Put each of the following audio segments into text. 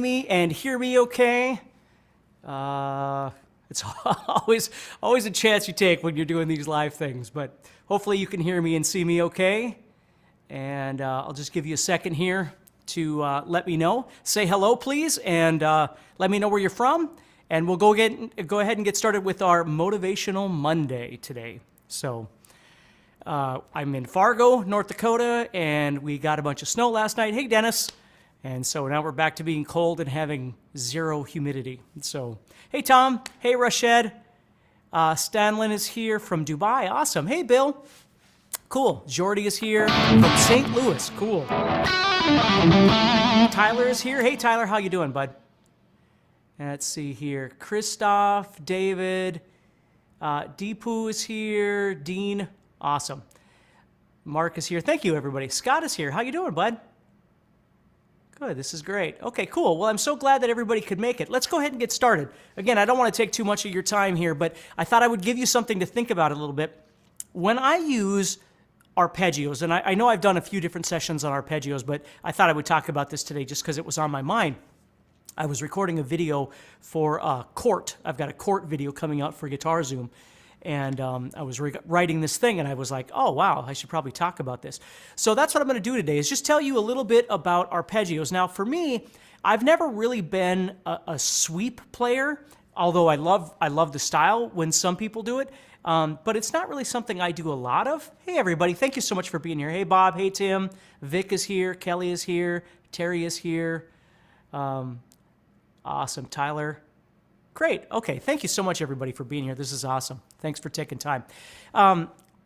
me and hear me okay? It's always a chance you take when you're doing these live things, but hopefully you can hear me and see me okay. And I'll just give you a second here to let me know. Say hello, please, and let me know where you're from. And we'll go ahead and get started with our Motivational Monday today. So I'm in Fargo, North Dakota, and we got a bunch of snow last night. Hey, Dennis. And so now we're back to being cold and having zero humidity. So, hey, Tom. Hey, Rashed. Stanlin is here from Dubai. Awesome. Hey, Bill. Cool. Jordy is here from St. Louis. Cool. Tyler is here. Hey, Tyler. How you doing, bud? Let's see here. Christoph, David, Deepu is here. Dean. Awesome. Mark is here. Thank you, everybody. Scott is here. How you doing, bud? Good, this is great. Okay, cool. Well, I'm so glad that everybody could make it. Let's go ahead and get started. Again, I don't want to take too much of your time here, but I thought I would give you something to think about a little bit. When I use arpeggios, and I know I've done a few different sessions on arpeggios, but I thought I would talk about this today just because it was on my mind. I was recording a video for Court. I've got a Court video coming out for GuitarZoom. And I was writing this thing, and I was like, oh, wow, I should probably talk about this. So that's what I'm going to do today, is just tell you a little bit about arpeggios. Now, for me, I've never really been a sweep player, although I love the style when some people do it. But it's not really something I do a lot of. Hey, everybody, thank you so much for being here. Hey, Bob. Hey, Tim. Vic is here. Kelly is here. Terry is here. Awesome. Tyler. Great. Okay. Thank you so much, everybody, for being here. This is awesome. Thanks for taking time.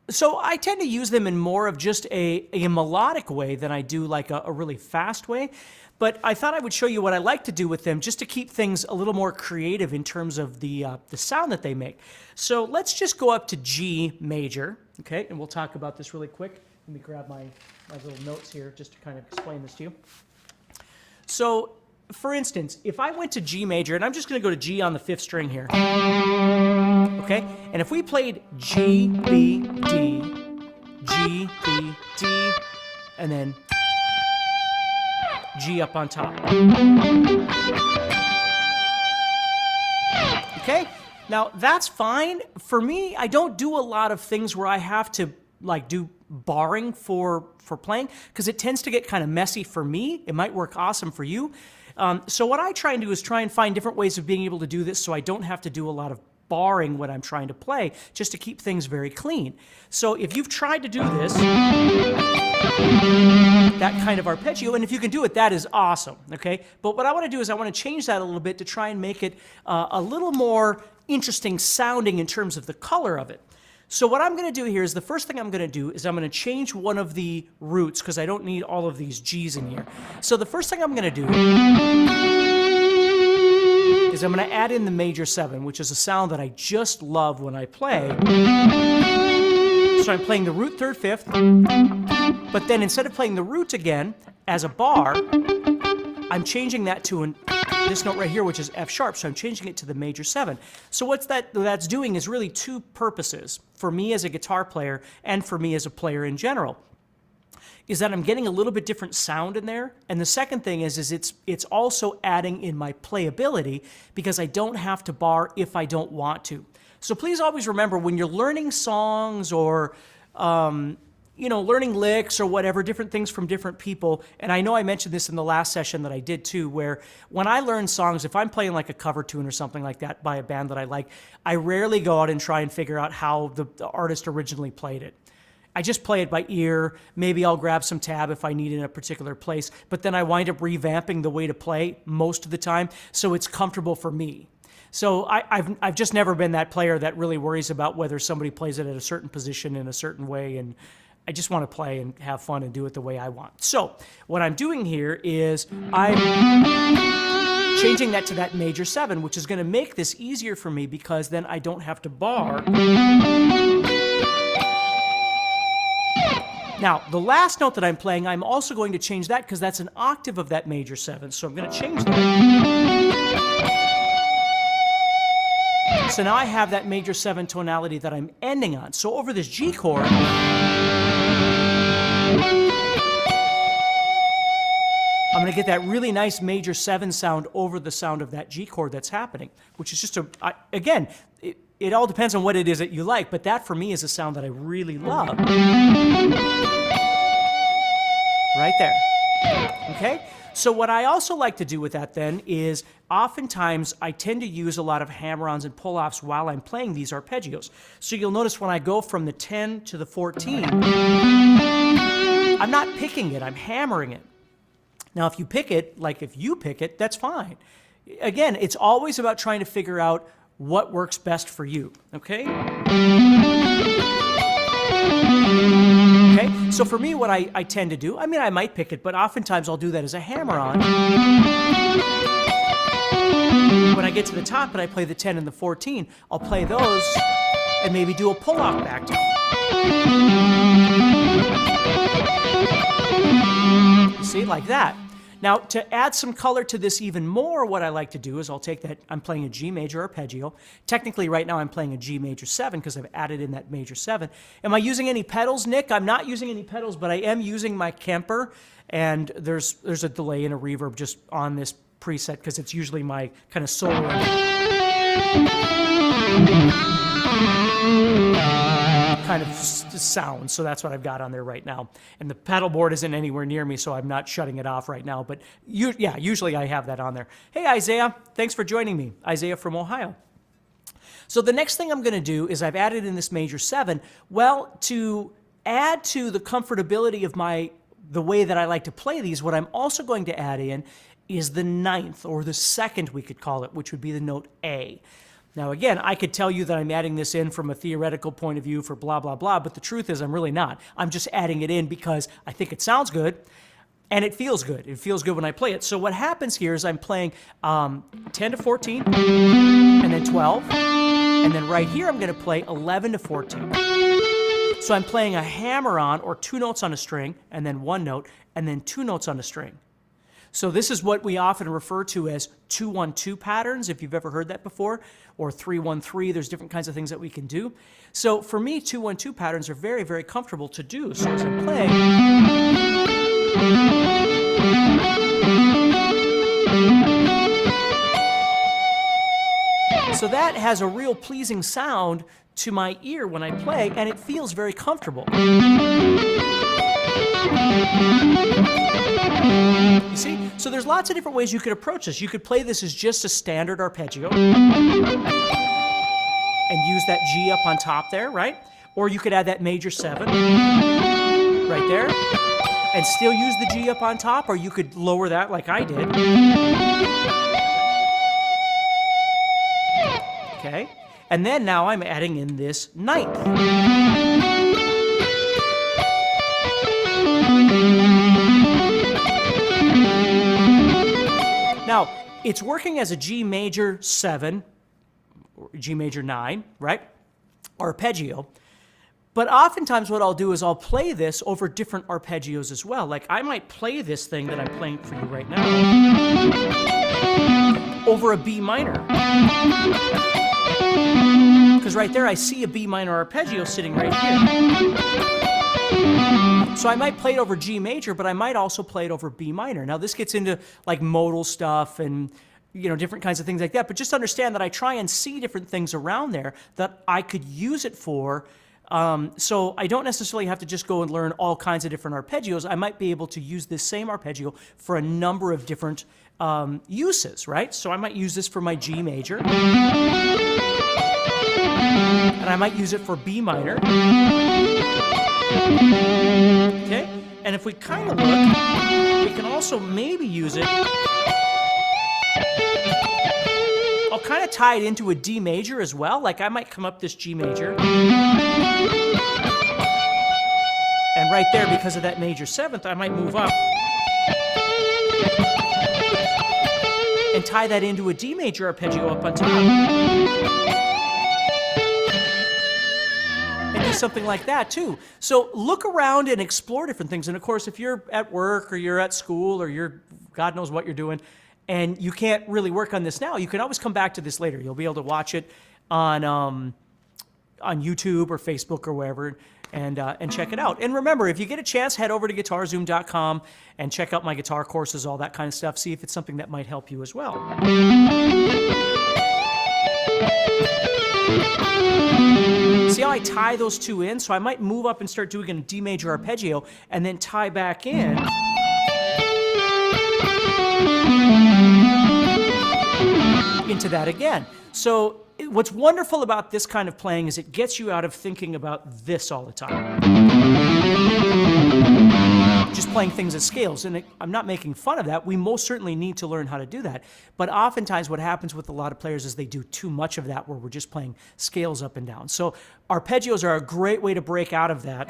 So I tend to use them in more of just a melodic way than I do like a really fast way. But I thought I would show you what I like to do with them just to keep things a little more creative in terms of the sound that they make. So let's just go up to G major, okay? And we'll talk about this really quick. Let me grab my little notes here just to kind of explain this to you. So for instance, if I went to G major, and I'm just going to go to G on the 5th string here, okay? And if we played G, B, D, G, B, D, and then G up on top. Okay? Now, that's fine. For me, I don't do a lot of things where I have to like do barring for playing, because it tends to get kind of messy for me. It might work awesome for you. So what I try and do is try and find different ways of being able to do this so I don't have to do a lot of barring when I'm trying to play, just to keep things very clean. So if you've tried to do this, that kind of arpeggio, and if you can do it, that is awesome, okay? But what I want to do is I want to change that a little bit to try and make it a little more interesting sounding in terms of the color of it. So what I'm going to do here is the first thing I'm going to do is I'm going to change one of the roots because I don't need all of these G's in here. So the first thing I'm going to do is I'm going to add in the major 7, which is a sound that I just love when I play. So I'm playing the root 3rd, 5th, but then instead of playing the root again as a bar, I'm changing that to this note right here, which is F sharp, so I'm changing it to the major 7. So what that's doing is really two purposes for me as a guitar player and for me as a player in general, is that I'm getting a little bit different sound in there. And the second thing is it's also adding in my playability because I don't have to bar if I don't want to. So please always remember when you're learning songs or learning licks or whatever, different things from different people. And I know I mentioned this in the last session that I did too, where when I learn songs, if I'm playing like a cover tune or something like that by a band that I like, I rarely go out and try and figure out how the artist originally played it. I just play it by ear. Maybe I'll grab some tab if I need it in a particular place, but then I wind up revamping the way to play most of the time, so it's comfortable for me. So I've just never been that player that really worries about whether somebody plays it at a certain position in a certain way, and I just want to play and have fun and do it the way I want. So what I'm doing here is I'm changing that to that major 7, which is going to make this easier for me because then I don't have to bar. Now, the last note that I'm playing, I'm also going to change that because that's an octave of that major 7. So I'm going to change that. So now I have that major 7 tonality that I'm ending on. So over this G chord, I'm I'm going to get that really nice major 7 sound over the sound of that G chord that's happening, which is just again, it all depends on what it is that you like, but that for me is a sound that I really love. Right there. Okay? So what I also like to do with that then is oftentimes I tend to use a lot of hammer-ons and pull-offs while I'm playing these arpeggios. So you'll notice when I go from the 10 to the 14, I'm not picking it, I'm hammering it. Now if you pick it, like if you pick it, that's fine. Again, it's always about trying to figure out what works best for you, okay? Okay, so for me, what I tend to do, I mean, I might pick it, but oftentimes I'll do that as a hammer-on. When I get to the top and I play the 10 and the 14, I'll play those and maybe do a pull-off back tone. See, like that. Now, to add some color to this even more, what I like to do is I'll take that, I'm playing a G major arpeggio. Technically, right now, I'm playing a G major 7 because I've added in that major 7. Am I using any pedals, Nick? I'm not using any pedals, but I am using my Kemper, and there's a delay and a reverb just on this preset because it's usually my kind of solo kind of sound, so that's what I've got on there right now. And the pedal board isn't anywhere near me, so I'm not shutting it off right now, but yeah, usually I have that on there. Hey, Isaiah, thanks for joining me. Isaiah from Ohio. So the next thing I'm going to do is I've added in this major 7. Well, to add to the comfortability of the way that I like to play these, what I'm also going to add in is the 9th, or the 2nd, we could call it, which would be the note A. Now, again, I could tell you that I'm adding this in from a theoretical point of view for blah, blah, blah, but the truth is I'm really not. I'm just adding it in because I think it sounds good, and it feels good. It feels good when I play it. So what happens here is I'm playing 10 to 14, and then 12, and then right here I'm going to play 11 to 14. So I'm playing a hammer-on, or 2 notes on a string, and then 1 note, and then 2 notes on a string. So this is what we often refer to as 2-1-2 patterns, if you've ever heard that before, or 3-1-3. There's different kinds of things that we can do. So for me, 2-1-2 patterns are very, very comfortable to do. So as I'm playing, so that has a real pleasing sound to my ear when I play, and it feels very comfortable. You see? So there's lots of different ways you could approach this. You could play this as just a standard arpeggio and use that G up on top there, right? Or you could add that major 7 right there and still use the G up on top, or you could lower that like I did. Okay? And then now I'm adding in this 9th. Now, it's working as a G major 7, or G major 9, right? Arpeggio. But oftentimes what I'll do is I'll play this over different arpeggios as well. Like I might play this thing that I'm playing for you right now over a B minor. Because right there I see a B minor arpeggio sitting right here. So I might play it over G major, but I might also play it over B minor. Now this gets into like modal stuff and different kinds of things like that, but just understand that I try and see different things around there that I could use it for. So I don't necessarily have to just go and learn all kinds of different arpeggios. I might be able to use this same arpeggio for a number of different uses, right? So I might use this for my G major, and I might use it for B minor. Okay, and if we kind of look, we can also maybe use it. I'll kind of tie it into a D major as well. Like I might come up this G major, and right there, because of that major 7th, I might move up and tie that into a D major arpeggio up on top. Something like that too. So look around and explore different things. And of course, if you're at work or you're at school or you're God knows what you're doing and you can't really work on this now, you can always come back to this later. You'll be able to watch it on YouTube or Facebook or wherever. and check it out. And remember, if you get a chance, head over to GuitarZoom.com and check out my guitar courses, all that kind of stuff. See if it's something that might help you as well. See how I tie those two in? So I might move up and start doing a D major arpeggio and then tie back in. Into that again. So what's wonderful about this kind of playing is it gets you out of thinking about this all the time. Just playing things as scales. And I'm not making fun of that. We most certainly need to learn how to do that. But oftentimes what happens with a lot of players is they do too much of that where we're just playing scales up and down. So arpeggios are a great way to break out of that,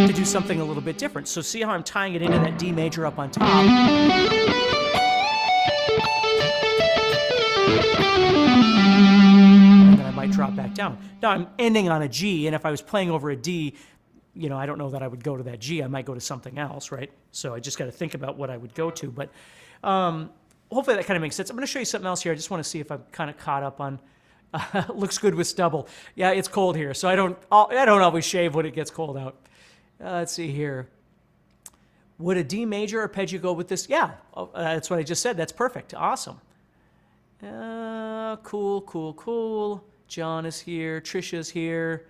to do something a little bit different. So see how I'm tying it into that D major up on top. And then I might drop back down. Now I'm ending on a G, and if I was playing over a D, you know, I don't know that I would go to that G. I might go to something else, right? So I just got to think about what I would go to. But hopefully that kind of makes sense. I'm going to show you something else here. I just want to see if I'm kind of caught up on. Looks good with stubble. Yeah, it's cold here, so I don't always shave when it gets cold out. Let's see here. Would a D major arpeggio go with this? Yeah, that's what I just said. That's perfect. Awesome. Cool. John is here. Trisha's here.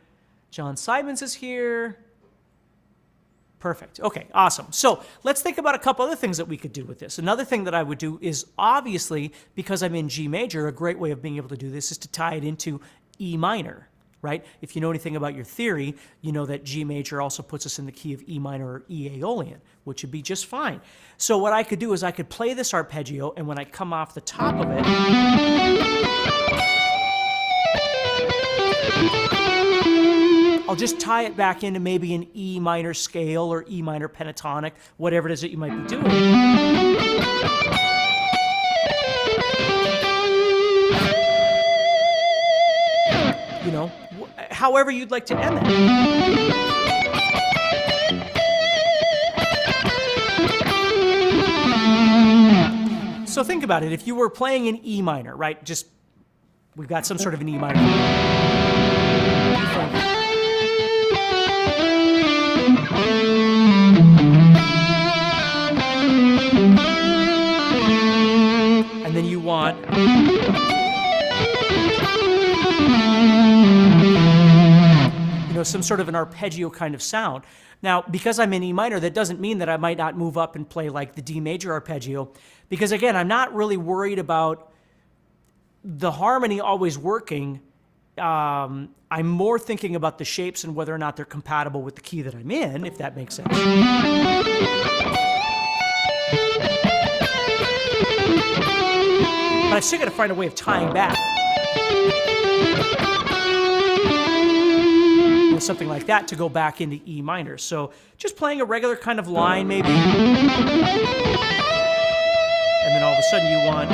John Simons is here. Perfect. Okay, awesome. So let's think about a couple other things that we could do with this. Another thing that I would do is, obviously, because I'm in G major, a great way of being able to do this is to tie it into E minor, right? If you know anything about your theory, you know that G major also puts us in the key of E minor or E Aeolian, which would be just fine. So what I could do is I could play this arpeggio, and when I come off the top of it, I'll just tie it back into maybe an E minor scale or E minor pentatonic, whatever it is that you might be doing. You know, however you'd like to end that. So think about it. If you were playing in E minor, right? Just, we've got some sort of an E minor. And then you want, you know, some sort of an arpeggio kind of sound. Now, because I'm in E minor, that doesn't mean that I might not move up and play like the D major arpeggio, because again, I'm not really worried about the harmony always working. I'm more thinking about the shapes and whether or not they're compatible with the key that I'm in, if that makes sense. But I've still got to find a way of tying back. Or something like that to go back into E minor. So just playing a regular kind of line maybe. And then all of a sudden you want...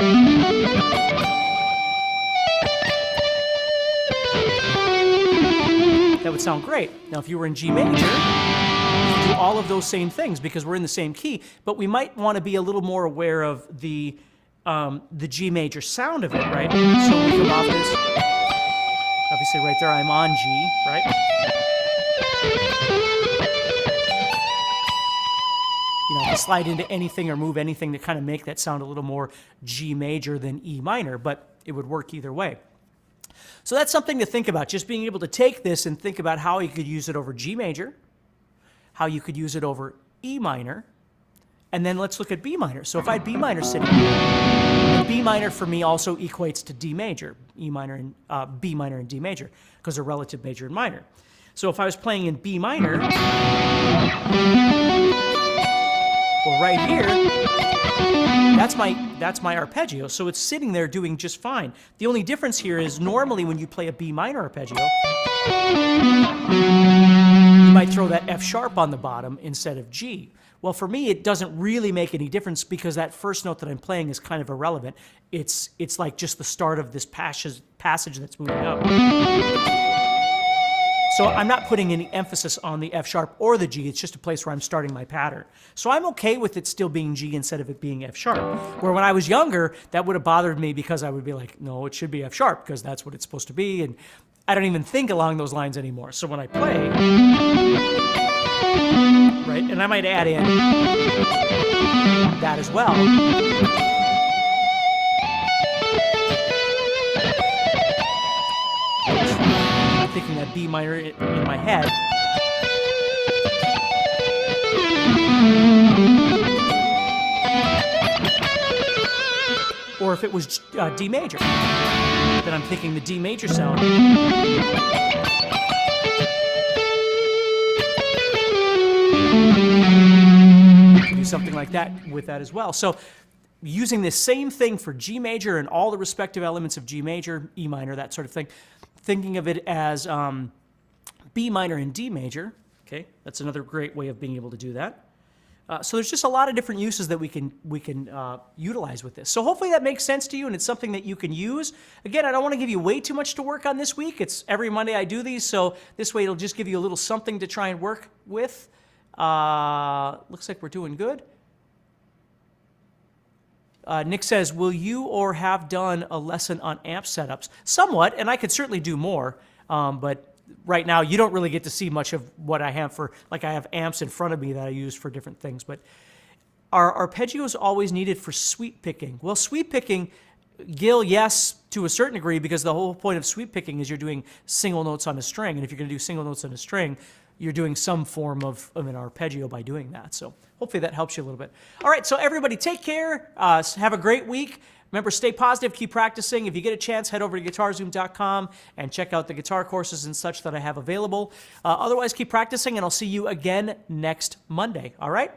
That would sound great. Now, if you were in G major, you could do all of those same things because we're in the same key, but we might want to be a little more aware of the G major sound of it, right? So we come off this. Obviously, right there, I'm on G, right? You know, I can slide into anything or move anything to kind of make that sound a little more G major than E minor, but it would work either way. So that's something to think about, just being able to take this and think about how you could use it over G major, how you could use it over E minor, and then let's look at B minor. So if I had B minor sitting here, B minor for me also equates to D major, E minor and B minor and D major, because they're relative major and minor. So if I was playing in B minor, well, right here, that's my arpeggio, so it's sitting there doing just fine. The only difference here is normally when you play a B minor arpeggio, you might throw that F sharp on the bottom instead of G. Well, for me, it doesn't really make any difference because that first note that I'm playing is kind of irrelevant. It's like just the start of this passage that's moving up. So I'm not putting any emphasis on the F sharp or the G. It's just a place where I'm starting my pattern. So I'm okay with it still being G instead of it being F sharp. Where when I was younger, that would have bothered me because I would be like, no, it should be F sharp because that's what it's supposed to be. And I don't even think along those lines anymore. So when I play, right, and I might add in that as well. I'm thinking that B minor in my head. Or if it was D major, then I'm thinking the D major sound. Do something like that with that as well. So using the same thing for G major and all the respective elements of G major, E minor, that sort of thing, thinking of it as B minor and D major. Okay, that's another great way of being able to do that. So there's just a lot of different uses that we can utilize with this. So hopefully that makes sense to you and it's something that you can use. Again, I don't want to give you way too much to work on this week. It's every Monday I do these, so this way it'll just give you a little something to try and work with. Looks like we're doing good. Nick says, will you or have done a lesson on amp setups? Somewhat, and I could certainly do more, but right now, you don't really get to see much of what I have for, like I have amps in front of me that I use for different things, but are arpeggios always needed for sweep picking? Well, sweep picking, Gil, yes, to a certain degree, because the whole point of sweep picking is you're doing single notes on a string, and if you're going to do single notes on a string, you're doing some form of an arpeggio by doing that. So hopefully that helps you a little bit. All right, so everybody take care. Have a great week. Remember, stay positive, keep practicing. If you get a chance, head over to guitarzoom.com and check out the guitar courses and such that I have available. Otherwise, keep practicing, and I'll see you again next Monday. All right?